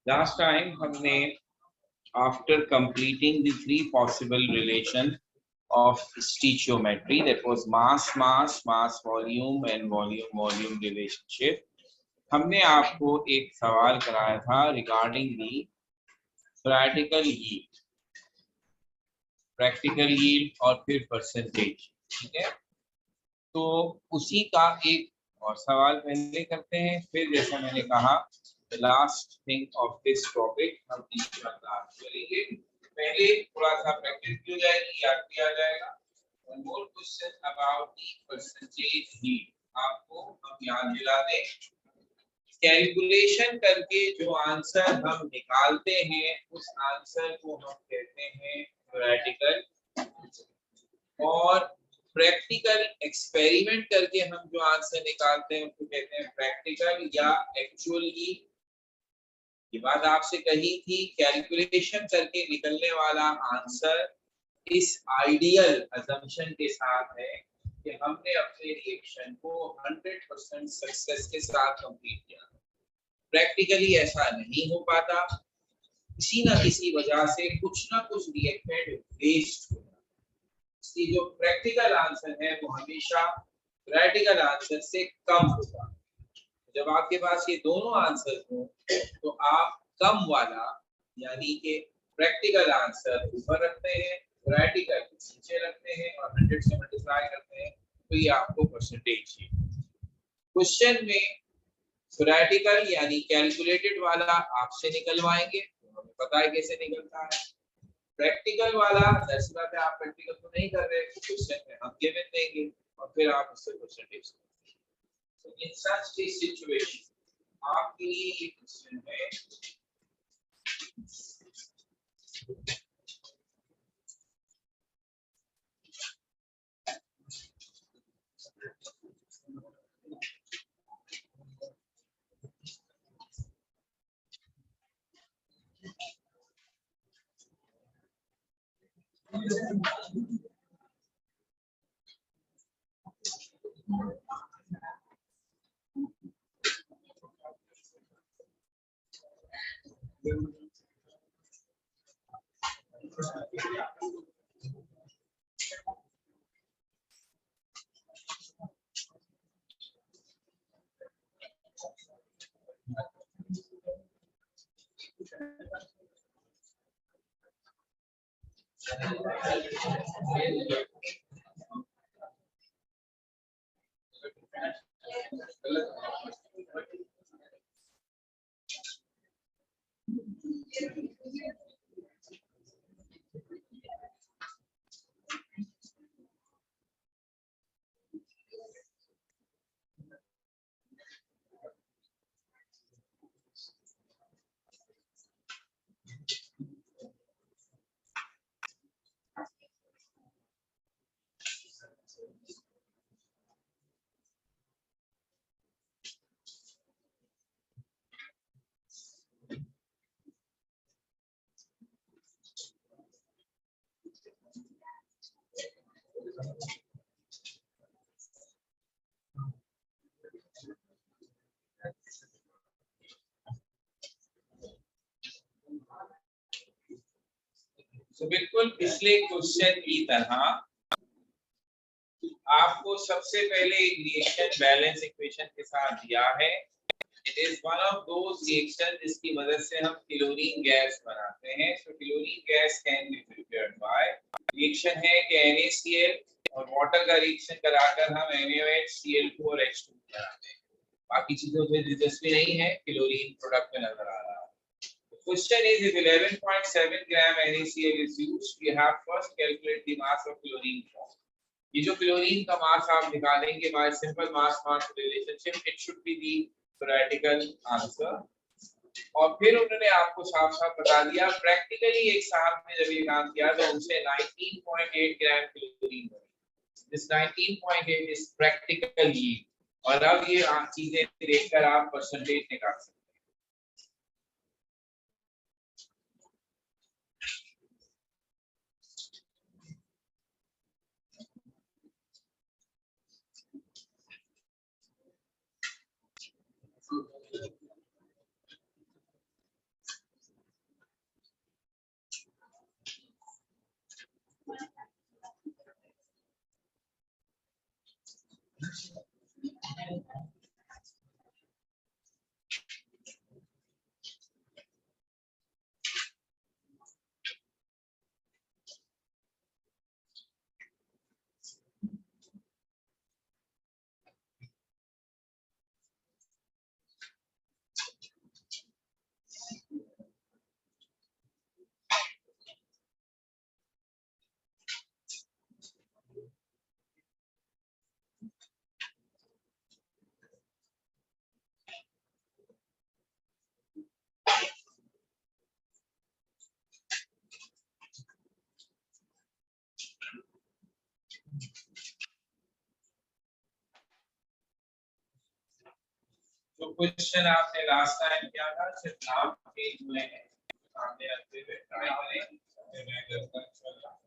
Last time हमने after completing the three possible relation of stoichiometry, that was mass volume and volume relationship, हमने आपको एक सवाल कराया था regarding the practical yield और फिर percentage, ठीक है। तो उसी का एक और सवाल पहले करते हैं, फिर जैसा मैंने कहा last thing of this topic हम इंशाल्लाह करेंगे। पहले थोड़ा सा प्रैक्टिस की जाएगी, याद किया जाएगा। One more question about the percentage heat, आपको हम याद दिला दें। कैलकुलेशन करके जो आंसर हम निकालते हैं उस आंसर को हम कहते हैं थ्योरेटिकल, और प्रैक्टिकल एक्सपेरिमेंट करके हम जो आंसर निकालते हैं उसको कहते हैं प्रैक्टिकल या एक्चुअल ही। ये बात आपसे कही थी, कैलकुलेशन करके निकलने वाला आंसर इस आइडियल अजम्पशन के साथ है कि हमने अपने रिएक्शन को 100% सक्सेस के साथ कंप्लीट किया। प्रैक्टिकली ऐसा नहीं हो पाता, किसी ना किसी वजह से कुछ ना कुछ रिएक्टेंट वेस्ट हो। इसकी जो प्रैक्टिकल आंसर है वो हमेशा थ्योरेटिकल आंसर से कम होगा। जब आपके पास ये दोनों आंसर हो तो आप कम वाला यानी कि प्रैक्टिकल आंसर ऊपर रखते हैं, थ्योरेटिकल नीचे रखते हैं और 100 से मल्टीप्लाई करते हैं, तो ये आपको परसेंटेज है। क्वेश्चन में थ्योरेटिकल यानी कैलकुलेटेड वाला आपसे निकलवाएंगे, तो हमें पता है कैसे निकलता है। प्रैक्टिकल वाला जैसे बात है, आप प्रैक्टिकल तो नहीं कर रहे, क्वेश्चन में हम गिवन देंगे और फिर आप उससे percentage. So in such a situation, आपके लिए ये क्वेश्चन है। तो बिल्कुल पिछले क्वेश्चन की तरह आपको सबसे पहले एक रिएक्शन बैलेंस इक्वेशन के साथ दिया है। It is one of those reaction जिसकी मदद से हम क्लोरीन गैस बनाते हैं। So chlorine gas can be prepared by, reaction है कि NaCl और वाटर का रिएक्शन कराकर हम NaOH Cl2 और H2 बनाते हैं। बाकी चीजों में दिलचस्पी नहीं है, क्लोरीन प्रोडक्ट में नजर आ रहा है। Question is, if 11.7 gram NaCl is used, we have first calculate the mass of chlorine formed. ये जो क्लोरीन का मास आप निकालेंगे bye simple mass relationship, it should be the theoretical answer. और फिर उन्होंने आपको साफ साफ बता दिया, प्रैक्टिकली एक साहब ने जब ये काम किया तो उनसे 19.8 ग्राम क्लोरीन बनी। दिस 19.8 इज प्रैक्टिकल यील्ड, और अब ये चीजें देखकर आप परसेंटेज निकाल सकते हैं। क्वेश्चन आपने लास्ट टाइम किया था, सिर्फ नाम चेंज हुए हैं, सामने रखते हुए ट्राई करें, फिर मैं करता इंशाल्लाह।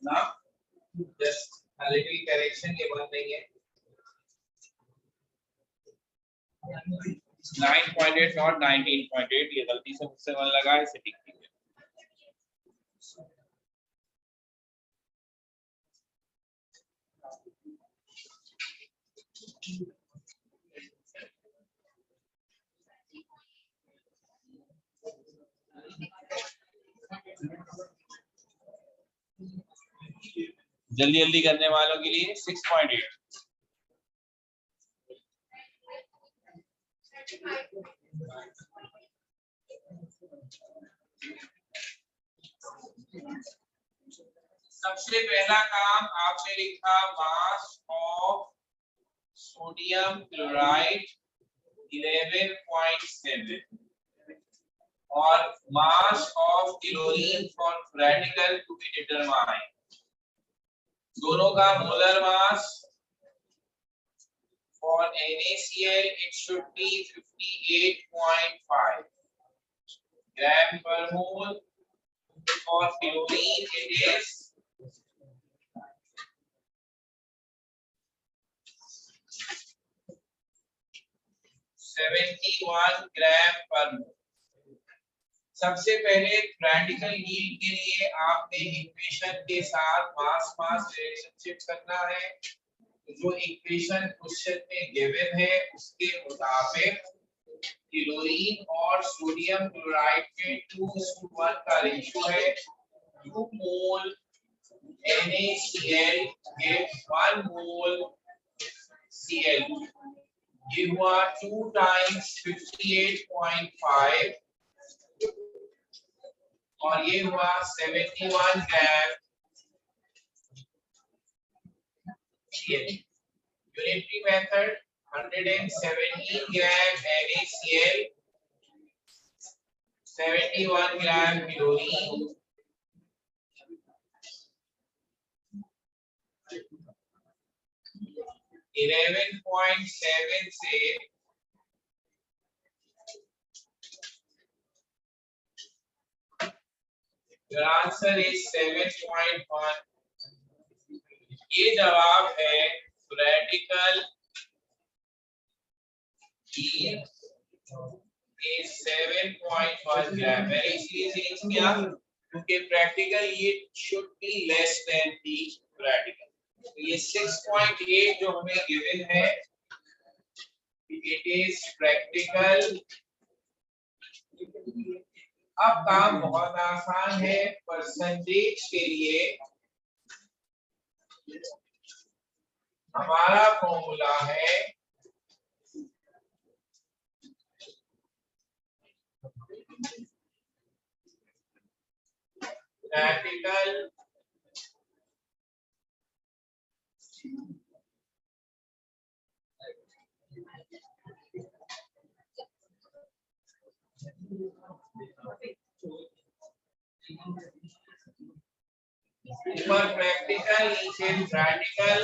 ना जस्ट लिटिल करेक्शन, ये बात नहीं है। 9.8 नॉट 19.8, ये गलती से मुझसे मन लगा है, इसे ठीक कीजिए। जल्दी जल्दी करने वालों के लिए 6.8। सबसे पहला काम आपने लिखा मास ऑफ सोडियम क्लोराइड 11.7 और mass of chlorine for radical to be determined. दोनों का molar mass for NaCl it should be 58.5 gram per mole. For chlorine it is 71 gram per mole. सबसे पहले प्रैक्टिकल यील्ड के लिए आपने equation के साथ मास मास रिलेशनशिप करना है। जो इक्वेशन क्वेश्चन में गिवन है उसके मुताबिक क्लोरीन और सोडियम क्लोराइड के 2:1 का रेशियो है। 2 मोल NaCl gives 1 मोल Cl। ये हुआ 2 times 58.5 और ये हुआ 71 ग्राम Cl। यूनिटरी मेथड 117 ग्राम NaCl, 71 ग्राम क्लोरीन, 11.7 से your answer is 7.1। ये जवाब है प्रैक्टिकल yield is 7.1 ग्राम। मैंने इसलिए चेंज किया क्योंकि practical yield should be less than the practical। तो ये 6.8 जो हमें गिवन है it is practical। अब काम बहुत आसान है। परसेंटेज के लिए हमारा फॉर्मूला है practical for practical each is radical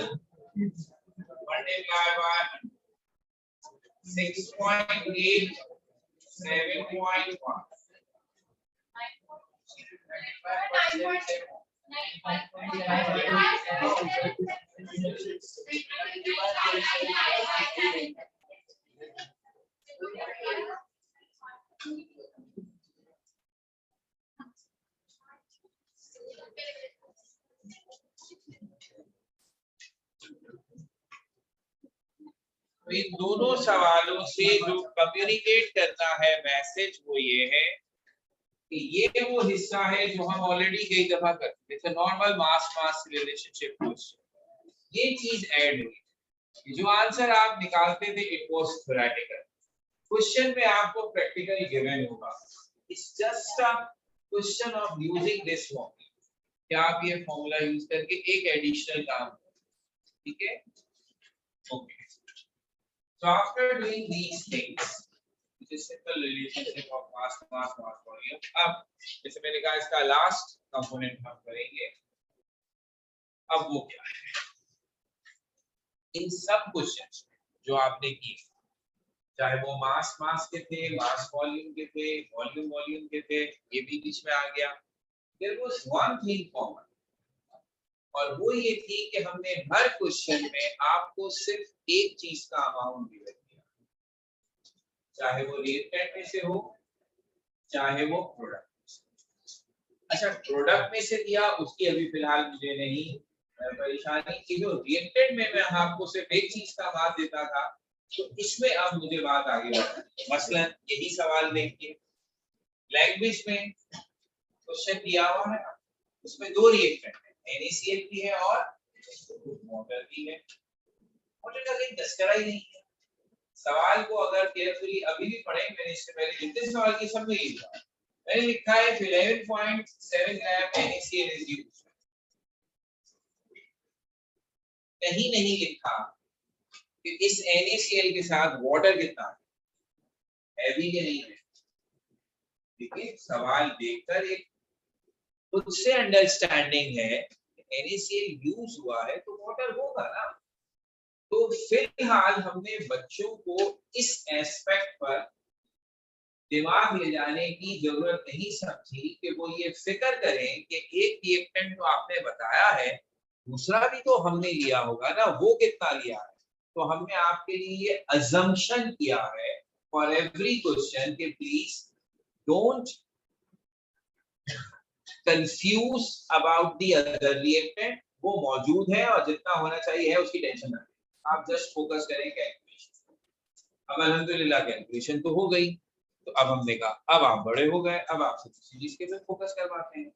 multiply by 6.8 7.1 तो इन दोनों सवालों से जो कम्युनिकेट करना है मैसेज वो ये है कि ये वो हिस्सा है जो हम ऑलरेडी कई दफा करते थे, नॉर्मल मास मास रिलेशनशिप क्वेश्चन, ये चीज ऐड हुई। जो आंसर आप निकालते थे इट वाज थ्योरेटिकल, क्वेश्चन में आपको प्रैक्टिकल गिवन होगा। It's just a question of using this formula, क्या आप ये फॉर्मूला यूज करके एक एडिशनल काम, ठीक है, okay. So after doing these things, which is simple relationship of mass to mass volume, अब जैसे मैंने कहा इसका लास्ट कंपोनेंट हम करेंगे। अब वो क्या है, इन सब क्वेश्चंस जो आपने किए, चाहे वो मास मास के थे, मास वॉल्यूम के थे, वॉल्यूम वॉल्यूम के थे, ये भी बीच में आ गया। There was one thing common, और वो ये थी कि हमने हर क्वेश्चन में आपको सिर्फ एक चीज का अमाउंट गिवन किया, चाहे वो रिएक्टेंट में से हो, चाहे वो प्रोडक्ट। अच्छा, प्रोडक्ट में से दिया उसकी अभी फिलहाल मुझे नहीं परेशानी की, जो रिएक्टेंट में मैं आपको सिर्फ एक चीज का मान देता था, तो इसमें अब मुझे बात आगे बढ़ती है। मसलन यही सवाल देखिए, लैंग्वेज में क्वेश्चन दिया हुआ है, उसमें दो रिएक्टेंट है, NaCl भी है और वाटर भी है। वाटर का कहीं तस्करा ही नहीं है। सवाल को अगर केयरफुली अभी भी पढ़ें, मैंने इससे पहले जितने सवाल किए सब में यही था, मैंने लिखा है 11.7 ग्राम NaCl इज यूज्ड, कहीं नहीं लिखा कि इस NaCl के साथ वाटर कितना है भी कि नहीं है। देखिए सवाल देखकर एक खुद से अंडरस्टैंडिंग है, NaCl यूज हुआ है तो वाटर होगा ना। तो फिलहाल हमने बच्चों को इस एस्पेक्ट पर दिमाग ले जाने की जरूरत नहीं समझी कि वो ये फिक्र करें कि एक रिएक्टेंट जो आपने बताया है दूसरा भी तो हमने लिया होगा ना, वो कितना लिया है। तो हमने आपके लिए ये अजम्पशन किया है फॉर एवरी क्वेश्चन कि please don't confuse about the other reactant, वो मौजूद है और जितना होना चाहिए है उसकी टेंशन ना लें, आप जस्ट फोकस करें कैलकुलेशन। अब अल्हम्दुलिल्लाह कैलकुलेशन तो हो गई, तो अब हमने कहा अब आप बड़े हो गए, अब आपसे किसी चीज के पे फोकस करवाते हैं।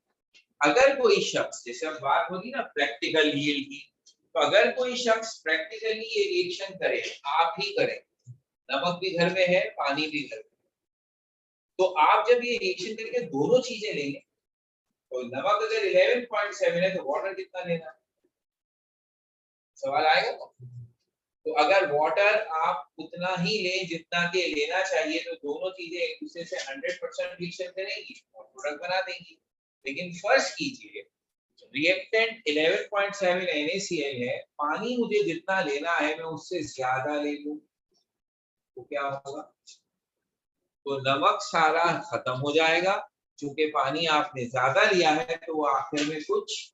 अगर कोई शख्स, जैसे अब बात होगी ना प्रैक्टिकल यील्ड की, तो अगर कोई शख्स प्रैक्टिकली ये रिएक्शन करे, आप ही करें, नमक भी घर में है पानी भी घर में, तो आप जब ये रिएक्शन करके दोनों चीजें लेंगे, तो नमक अगर 11.7 है तो वाटर कितना लेना, सवाल आएगा। तो अगर वाटर आप उतना ही लें जितना के लेना चाहिए, तो दोनों चीजें एक दूसरे से 100% रिएक्शन करेंगी और प्रोडक्ट बना देंगी। लेकिन फर्ज कीजिए रिएक्टेंट 11.7 NaCl है, पानी मुझे जितना लेना है मैं उससे ज्यादा ले लूं, तो क्या होगा, तो नमक सारा खत्म हो जाएगा, क्योंकि पानी आपने ज्यादा लिया है तो वो आखिर में कुछ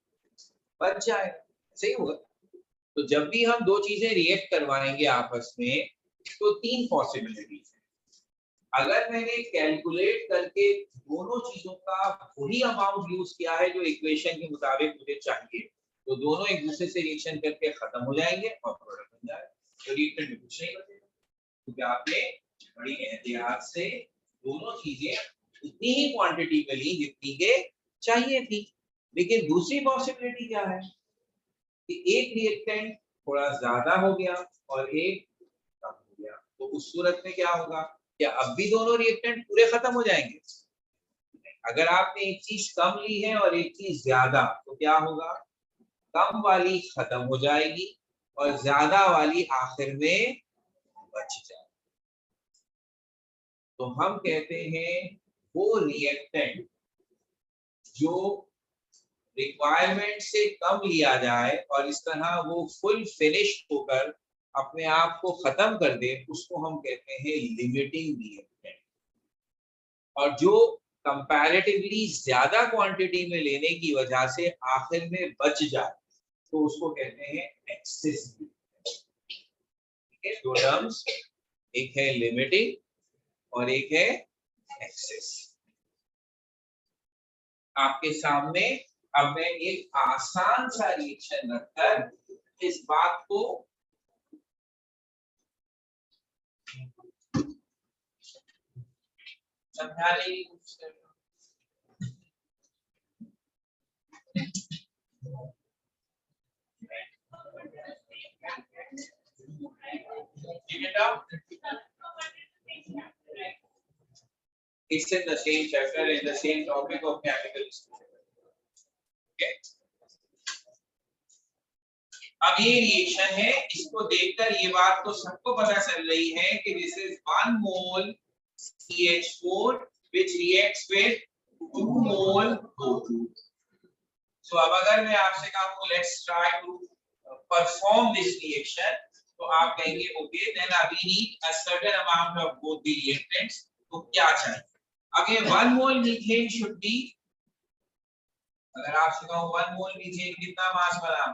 बच जाएगा, सही होगा। तो जब भी हम दो चीजें रिएक्ट करवाएंगे आपस में, तो तीन पॉसिबिलिटीज है। अगर मैंने कैलकुलेट करके दोनों चीजों का वही अमाउंट यूज किया है जो इक्वेशन के मुताबिक मुझे चाहिए, तो दोनों एक दूसरे से रिएक्शन करके खत्म हो जाएंगे और प्रोडक्ट बन जाएगा, तो रिएक्टेंट में कुछ नहीं बचेगा, क्योंकि आपने बड़ी एहतियात से दोनों चीजें उतनी ही क्वांटिटी में ली जितनी के चाहिए थी। लेकिन दूसरी पॉसिबिलिटी क्या है कि एक रिएक्टेंट थोड़ा ज्यादा हो गया और एक कम हो गया, तो उस सूरत में क्या होगा, क्या अब भी दोनों रिएक्टेंट पूरे खत्म हो जाएंगे। अगर आपने एक चीज कम ली है और एक चीज ज्यादा, तो क्या होगा, कम वाली खत्म हो जाएगी और ज्यादा वाली आखिर में बच जाएगी। तो हम कहते हैं वो रिएक्टेंट जो रिक्वायरमेंट से कम लिया जाए और इस तरह वो फुल फिनिश होकर अपने आप को खत्म कर दे, उसको हम कहते हैं लिमिटिंग रिएक्टेंट। और जो कंपैरेटिवली ज्यादा क्वांटिटी में लेने की वजह से आखिर में बच जाए तो उसको कहते हैं एक्सेस। ठीक है, दो टर्म्स, एक है लिमिटिंग और एक है एक्सेस। आपके सामने अब मैं एक आसान सा रिएक्शन रखकर इस बात को समझाने की कोशिश कर रहा हूं। It's in the same chapter, in the same topic of chemical structure. Okay? अब ये रिएक्शन है, इसको देखकर ये बात तो सबको पता चल रही है कि this is 1 mole CH4 which reacts with 2 mole O2. So अब अगर मैं आपसे कहूं let's try to perform this reaction, तो आप कहेंगे okay, then we need a certain amount of both the reactants. तो क्या चाहिए? अगर 1 मोल मीथेन शुड बी, अगर आपसे कहूं 1 मोल मीथेन कितना मास बना,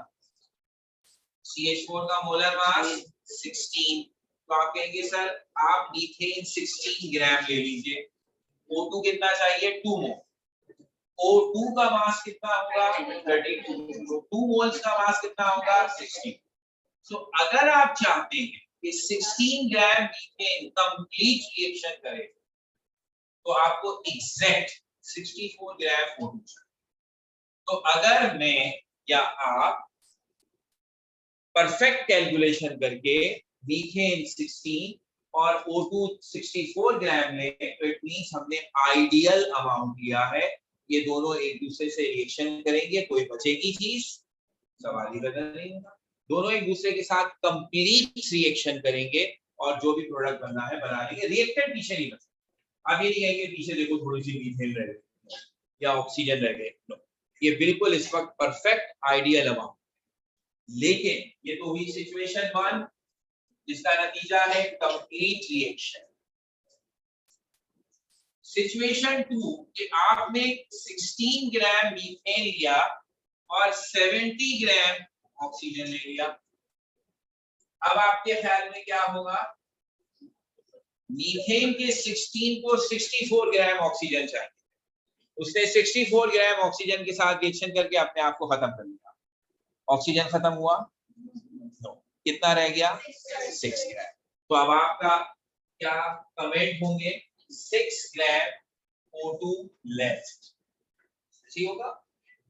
CH4 का मोलर मास 16, तो आप कहेंगे सर आप मीथेन 16 ग्राम ले लीजिए। O2 कितना चाहिए? 2 मोल। O2 का मास कितना होगा? 32, तो 2 मोल्स का मास कितना होगा? 16। सो अगर आप चाहते हैं कि 16 ग्राम मीथेन कंप्लीट रिएक्शन करे तो आपको एग्जैक्ट 64 ग्राम O2 चाहिए। तो अगर मैं या आप परफेक्ट कैलकुलेशन करके मीथेन 16 और O2 64 ग्राम ले, तो इट मींस हमने आइडियल अमाउंट लिया है। ये दोनों एक दूसरे से रिएक्शन करेंगे, कोई बचेगी चीज? सवाल ही पैदा नहीं होगा। दोनों एक दूसरे के साथ कंप्लीट रिएक्शन करेंगे और जो भी प्रोडक्ट बनना है बना लेंगे। रिएक्टेंट पीछे नहीं बचेगा। अब ये नहीं कहेंगे पीछे देखो थोड़ी सी मीथेन रह गई या ऑक्सीजन रह गए, नो, ये बिल्कुल इस वक्त परफेक्ट आइडियल अमाउंट। लेकिन ये तो हुई सिचुएशन 1 जिसका नतीजा है कंप्लीट रिएक्शन। सिचुएशन 2 कि आपने 16 ग्राम मीथेन लिया और 70 ग्राम ऑक्सीजन ले लिया। अब आपके ख्याल में क्या होगा? मीथेन के 16 को 64 ग्राम ऑक्सीजन चाहिए, उसने 64 ग्राम ऑक्सीजन के साथ रिएक्शन करके अपने आप को खत्म कर लिया। ऑक्सीजन खत्म हुआ? नो। कितना रह गया? 6 ग्राम। तो अब आपका क्या कमेंट होंगे? 6 ग्राम O2 लेफ्ट। ठीक होगा?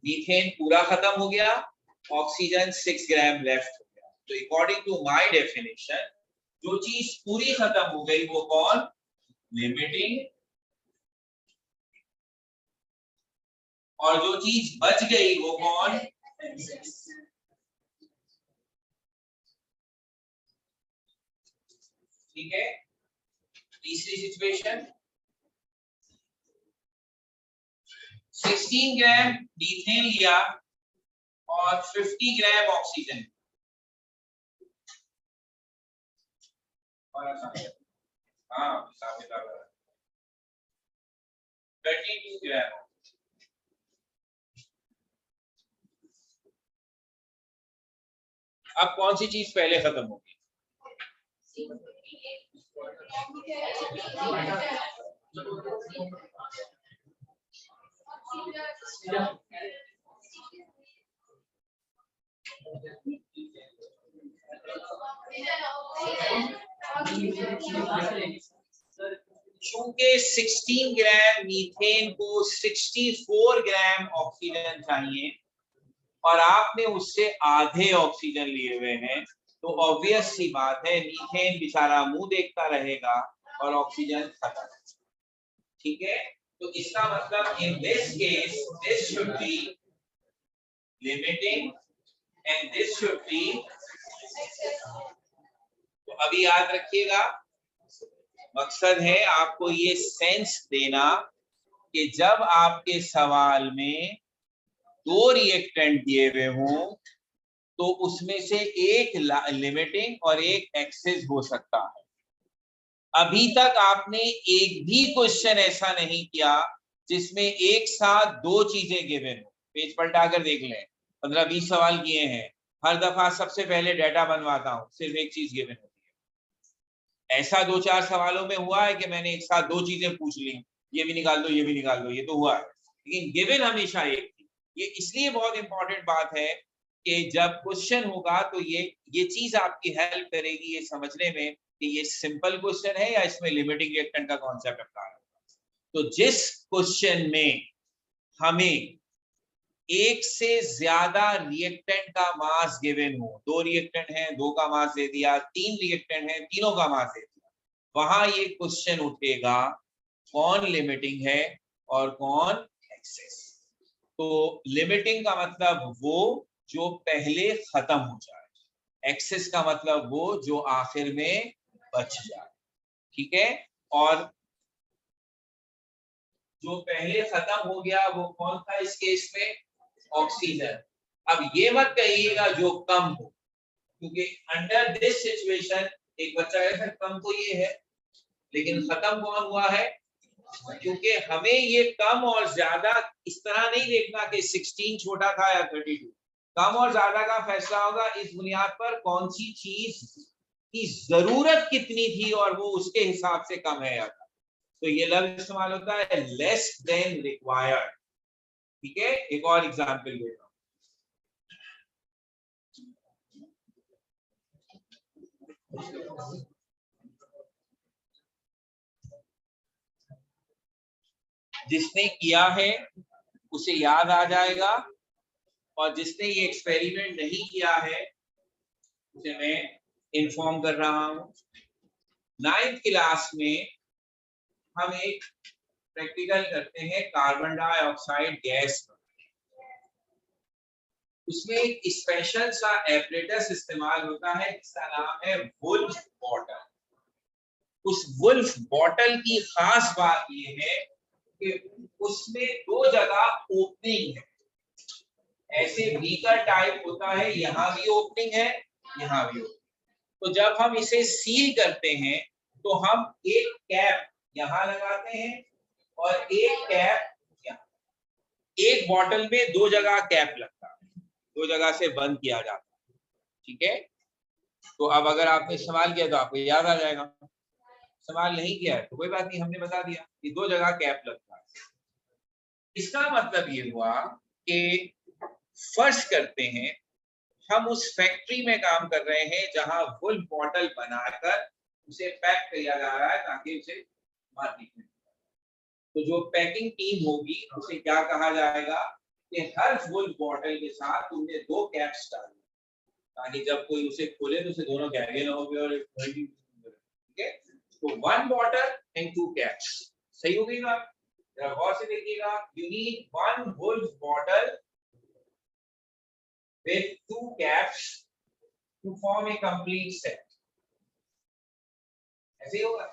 मीथेन पूरा खत्म हो गया, ऑक्सीजन 6 ग्राम लेफ्ट हो गया। तो अकॉर्डिंग टू माय डेफिनेशन जो चीज पूरी खत्म हो गई वो कौन? लिमिटिंग। और जो चीज बच गई वो कौन? ठीक है। तीसरी सिचुएशन 16 ग्राम मीथेन लिया और 50 ग्राम ऑक्सीजन और हाँ 32 ग्राम। अब कौन सी चीज पहले खत्म होगी? चूंकि 16 ग्राम मीथेन को 64 ग्राम ऑक्सीजन चाहिए और आपने उससे आधे ऑक्सीजन लिए हुए हैं, तो ऑब्वियस सी बात है मीथेन बेचारा मुंह देखता रहेगा और ऑक्सीजन खत्म। ठीक है, तो इसका मतलब in this case this should be limiting and this should be. तो अभी याद रखिएगा, मकसद है आपको ये सेंस देना कि जब आपके सवाल में दो रिएक्टेंट दिए हुए हों तो उसमें से एक लिमिटिंग और एक एक्सेस हो सकता है। अभी तक आपने एक भी क्वेश्चन ऐसा नहीं किया जिसमें एक साथ दो चीजें गिवन हो। पेज पलटा कर देख लें, 15-20 सवाल किए हैं, हर दफा सबसे पहले डाटा बनवाता हूं, सिर्फ एक चीज गिवन होती है। ऐसा 2-4 सवालों में हुआ है कि मैंने एक साथ दो चीजें पूछ ली, ये भी निकाल दो ये भी निकाल दो, ये तो हुआ है, लेकिन गिवन हमेशा एक थी। ये इसलिए बहुत इंपॉर्टेंट बात है कि जब क्वेश्चन होगा तो ये चीज आपकी हेल्प करेगी ये समझने में कि ये सिंपल क्वेश्चन है या इसमें लिमिटिंग रिएक्टेंट का कॉन्सेप्ट अप्लाई होगा। तो जिस क्वेश्चन में हमें एक से ज्यादा रिएक्टेंट का मास गिवन हो, दो रिएक्टेंट हैं, दो का मास दे दिया, तीन रिएक्टेंट हैं, तीनों का मास दे दिया, वहां ये क्वेश्चन उठेगा कौन लिमिटिंग है और कौन एक्सेस। तो लिमिटिंग का मतलब वो जो पहले खत्म हो जाए, एक्सेस का मतलब वो जो आखिर में बच जाए, ठीक है। और जो पहले खत्म हो गया वो कौन था इस केस में, ऑक्सीजन। अब ये मत कहिएगा जो कम हो, क्योंकि अंडर दिस सिचुएशन एक बच्चा ऐसा कम तो ये है, लेकिन खत्म कौन हुआ है, क्योंकि हमें ये कम और ज्यादा इस तरह नहीं देखना कि 16 छोटा था या 32। कम और ज्यादा का फैसला होगा इस बुनियाद पर कौन सी चीज की जरूरत कितनी थी और वो उसके हिसाब से कम है या कम। तो ये लफ्ज इस्तेमाल होता है लेस देन रिक्वायर्ड, ठीक है। एक और एग्जांपल देता हूं, जिसने किया है उसे याद आ जाएगा और जिसने ये एक्सपेरिमेंट नहीं किया है उसे मैं इन्फॉर्म कर रहा हूं। 9th क्लास में हम एक प्रैक्टिकल करते हैं कार्बन डाइऑक्साइड गैस पर। उसमें एक स्पेशल सा एपरेटस इस्तेमाल होता है जिसका नाम है वुल्फ बॉटल। उस वुल्फ बॉटल की खास बात यह है कि उसमें दो जगह ओपनिंग है। ऐसे बीकर टाइप होता है, यहाँ भी ओपनिंग है, यहाँ भी ओपनिंग। तो जब हम इसे सील करते हैं तो हम एक कैप यहाँ लगाते हैं और एक कैप यहाँ। एक बॉटल में दो जगह कैप लगता है, दो जगह से बंद किया जाता है, ठीक है। तो अब अगर आपने इस्तेमाल किया तो आपको याद आ जाएगा, इस्तेमाल नहीं किया है तो कोई बात नहीं, हमने बता दिया कि दो जगह कैप लगता है। इसका मतलब ये हुआ कि फर्ज करते हैं हम उस फैक्ट्री में काम कर रहे हैं जहां वुल्फ बॉटल बनाकर उसे पैक किया जा रहा है ताकि उसे मार्केट में। तो जो पैकिंग टीम होगी उसे क्या कहा जाएगा कि हर वुल्फ बॉटल के साथ तुमने दो कैप्स डाली ताकि जब कोई उसे खोले तो उसे दोनों कैगे ना हो गए और ठीक है। तो one bottle and two caps, सही हो गई बात। जरा गौर से देखिएगा, you need one wolf bottle with two caps to form a complete set. ऐसे ही होगा।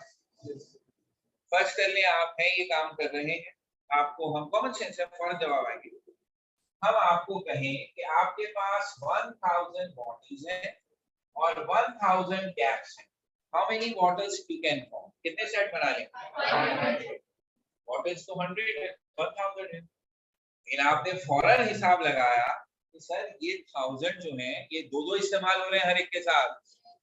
फर्स्ट कर ले आप हैं ये काम कर रहे हैं, आपको हम कॉमन सेंस से फौरन जवाब आएंगे। हम आपको कहें कि आपके पास 1000 बॉटल्स हैं और 1000 कैप्स हैं। How many bottles you can form, कितने सेट बना लेंगे? बॉटल्स तो 100 है, 1000 है, लेकिन आपने फौरन हिसाब लगाया तो सर ये 1000 जो है ये दो दो इस्तेमाल हो रहे हैं हर एक के साथ,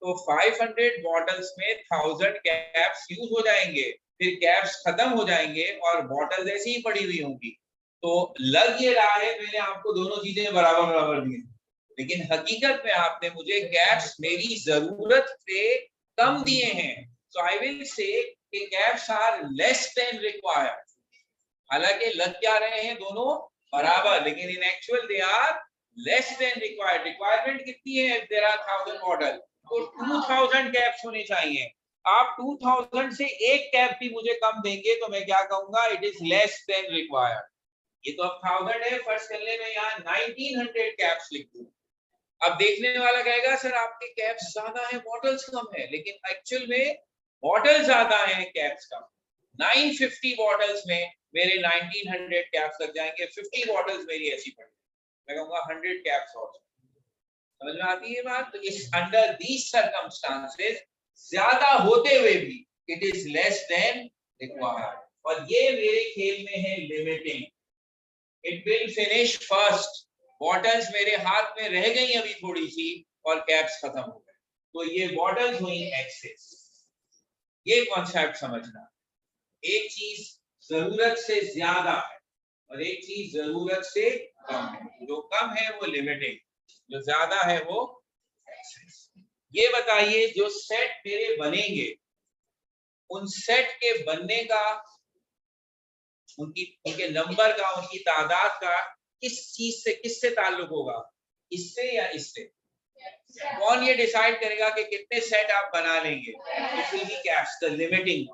तो 500 बॉटल्स में 1000 कैप्स यूज हो जाएंगे, फिर कैप्स खत्म हो जाएंगे और बॉटल्स ऐसी ही पड़ी हुई होंगी। तो लग ये रहा है मैंने आपको दोनों चीजें बराबर बराबर दी, लेकिन हकीकत में आपने मुझे कैप्स मेरी जरूरत से कम दिए हैं। सो आई विल से कि caps are less than required. हालांकि लग क्या रहे हैं दोनों बराबर, लेकिन in actual they are less than required. Requirement कितनी है, देयर आर 1000 मॉडल, तो 2000 कैप्स होने चाहिए। आप 2000 से एक कैप भी मुझे कम देंगे तो मैं क्या कहूंगा, it is less than required. ये तो अब 1000 है, फर्स्ट करने में यहाँ 1900 कैप्स लिख दूं। अब देखने वाला कहेगा सर आपके कैप्स ज्यादा है बॉटल्स कम है, लेकिन एक्चुअल में बॉटल ज्यादा है कैप्स कम। 950 बॉटल्स में मेरे 1900 कैप्स लग जाएंगे, 50 बॉटल्स मेरी ऐसी पड़ी। मैं कहूँगा 100 कैप्स और समझ में आती है बात। तो इस अंडर दीज सर्कमस्टांसेस ज्यादा होते हुए भी it is less than required, और ये मेरे खेल में है limiting. It will finish first, bottles मेरे हाथ में रह गई अभी थोड़ी सी और कैप्स खत्म हो गए, तो ये बॉटल्स हुई एक्सेस। ये कॉन्सेप्ट समझना, एक चीज जरूरत से ज्यादा है और एक चीज जरूरत से कम है। जो कम है वो लिमिटिंग, जो ज्यादा है वो एक्सेस। ये बताइए जो सेट मेरे बनेंगे, उन सेट के बनने का, उनके नंबर का, उनकी तादाद का किस चीज से, किससे ताल्लुक होगा, इससे या इससे? कौन ये डिसाइड करेगा कि कितने सेट आप बना लेंगे? It will be caps, the limiting.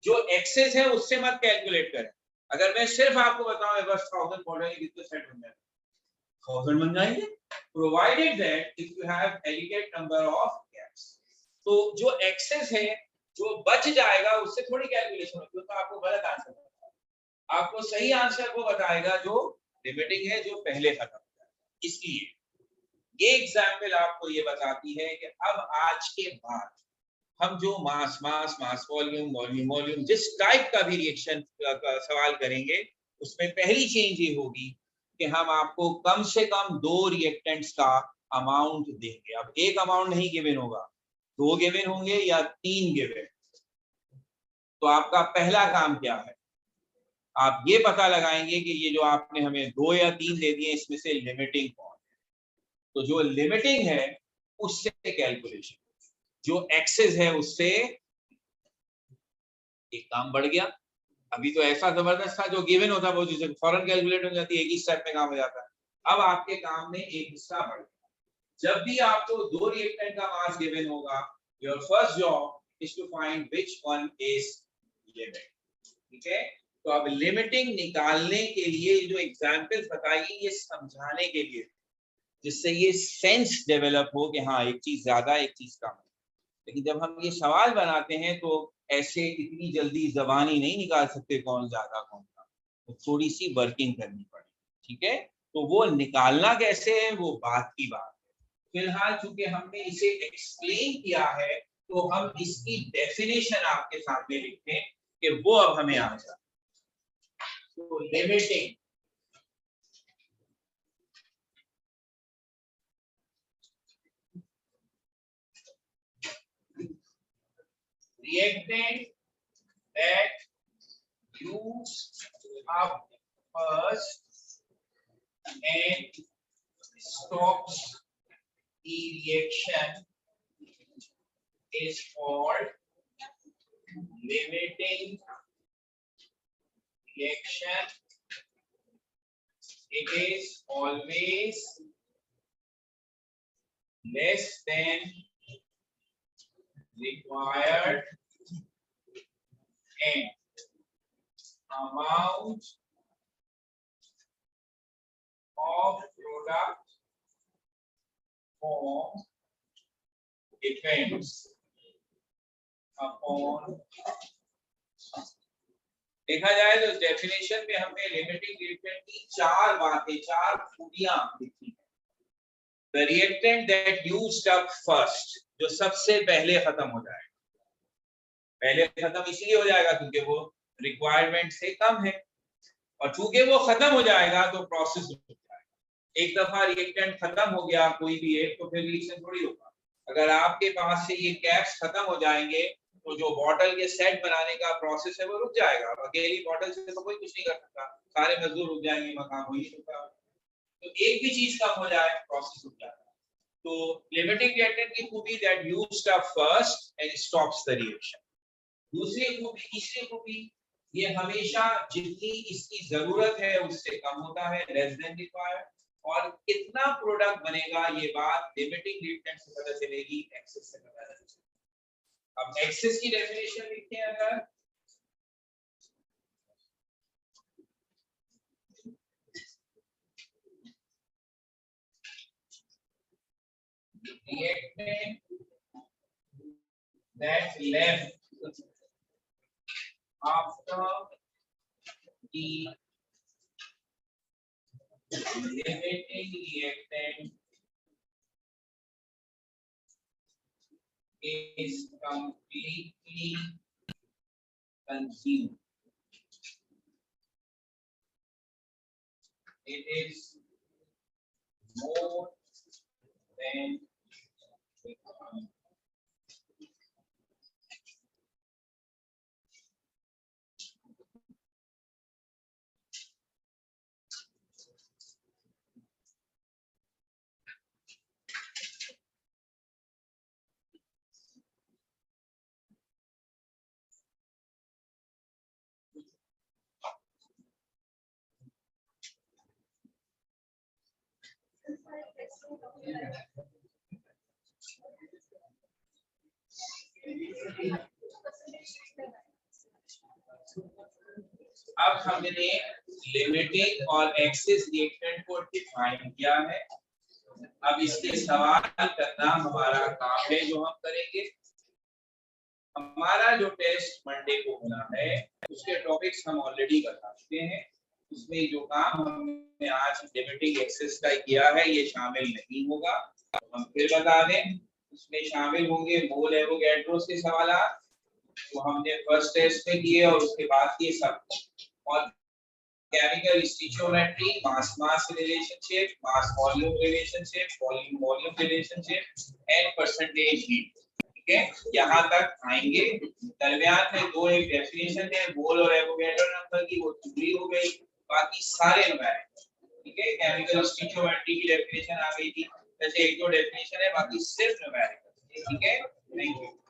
जो एक्सेस है उससे मत कैलकुलेट करें। अगर मैं सिर्फ आपको बताऊं बस 1000 मॉडल के कितने सेट बन जाएंगे, 1000 बन जाएंगे, provided that if you have adequate number of caps. तो जो एक्सेस है, जो बच जाएगा, उससे थोड़ी कैलकुलेशन होती है, तो आपको गलत आंसर बताएगा। आपको सही आंसर वो बताएगा जो लिमिटिंग है, जो पहले खत्म हो जाएगा। इसलिए ये एग्जाम्पल आपको ये बताती है कि अब आज के बाद हम जो मास मास मास वॉल्यूम वॉल्यूम वॉल्यूम जिस टाइप का भी रिएक्शन का सवाल करेंगे, उसमें पहली चेंज ये होगी कि हम आपको कम से कम 2 रिएक्टेंट्स का अमाउंट देंगे। अब एक अमाउंट नहीं गिवन होगा, 2 गिवन होंगे या 3 गिवन। तो आपका पहला काम क्या है, आप ये पता लगाएंगे कि ये जो आपने हमें 2 या 3 दे दिए, इसमें से लिमिटिंग कौन है। तो जो लिमिटिंग है उससे कैलकुलेशन, जो एक्सेस है उससे एक काम बढ़ गया। अभी तो ऐसा जबरदस्त था, जो गिवन होता वो चीज फौरन कैलकुलेट हो जाती है, एक ही स्टेप में काम हो जाता है। अब आपके काम में एक हिस्सा बढ़ गया। जब भी आपको 2 रिएक्टेंट का मास गिवन होगा, your first job is to find which one is limit. ठीक है, तो अब लिमिटिंग निकालने के लिए जो एग्जांपल्स बताइए, ये समझाने के लिए, जिससे ये सेंस डेवलप हो कि हाँ एक चीज ज्यादा एक चीज कम। लेकिन जब हम ये सवाल बनाते हैं तो ऐसे इतनी जल्दी जबानी नहीं निकाल सकते कौन ज्यादा कौन कम, तो थोड़ी सी वर्किंग करनी पड़ेगी। ठीक है, तो वो निकालना कैसे है वो बात की बात है। फिलहाल चूंकि हमने इसे एक्सप्लेन किया है, तो हम इसकी डेफिनेशन आपके सामने लिखते हैं कि वो अब हमें आ जाए। तो limiting, reactant that use up first and stops the reaction is called limiting reaction. It is always less than required and amount of product form depends upon। देखा जाए तो डेफिनेशन में हमने लिमिटिंग रिएक्टेंट की 4 बातें, 4 खूबियां लिखी हैं। The reactant that used up first, जो सबसे पहले खत्म हो जाएगा। पहले खत्म इसलिए हो जाएगा क्योंकि वो रिक्वायरमेंट से कम है, और चूंकि वो खत्म हो जाएगा तो प्रोसेस रुक जाएगा। एक दफा रिएक्टेंट खत्म हो गया कोई भी एक, तो फिर रिएक्शन थोड़ी होगा। अगर आपके पास से ये कैप्स खत्म हो जाएंगे तो जो बॉटल के सेट बनाने का प्रोसेस है वो रुक जाएगा। अकेली बॉटल से तो कोई कुछ नहीं कर सकता, सारे मजदूर रुक जाएंगे, मकान हो ही नहीं सकता। तो एक भी चीज कम हो जाए प्रोसेस रुक जाता है। तो लिमिटिंग रिएक्टेंट की खूबी that used up first and stops the reaction. दूसरी खूबी, तीसरी खूबी, ये हमेशा जितनी इसकी जरूरत है उससे कम होता है, लेस देन रिक्वायर्ड। और कितना प्रोडक्ट बनेगा ये बात लिमिटिंग रिएक्टेंट से पता चलेगी, एक्सेस से पता चलेगी। अब एक्सेस की डेफिनेशन लिखते हैं। अगर reactant that left after the limiting reactant is completely consumed. It is more than required. अब हमने लिमिटिंग और एक्सेस रिएक्टेंट को डिफाइन किया है। अब इसके सवाल करना हमारा काम है जो हम करेंगे। हमारा जो टेस्ट मंडे को होना है उसके टॉपिक्स हम ऑलरेडी बता चुके हैं। उसमें जो काम हमने आज लिमिटिंग एक्सेस का किया है ये शामिल नहीं होगा। हम फिर बता दें, उसमें शामिल होंगे मोल एवोगैड्रोस के सवाल जो हमने फर्स्ट टेस्ट में किए और उसके बाद ये सब, और chemical stoichiometry, mass relationship, mass volume relationship, volume relationship and percentage heat. ठीक है, यहाँ तक आएंगे। दरमियान में दो एक डेफिनेशन है मोल और एवोगैड्रो नंबर की, वो पूरी हो गई। बाकी सारे न्यूमेरिकल, ठीक है, केमिकल स्टिचियोमेट्री की डेफिनेशन आ गई थी, जैसे एक दो डेफिनेशन है, बाकी सिर्फ न्यूमेरिकल। ठीक है, थैंक यू।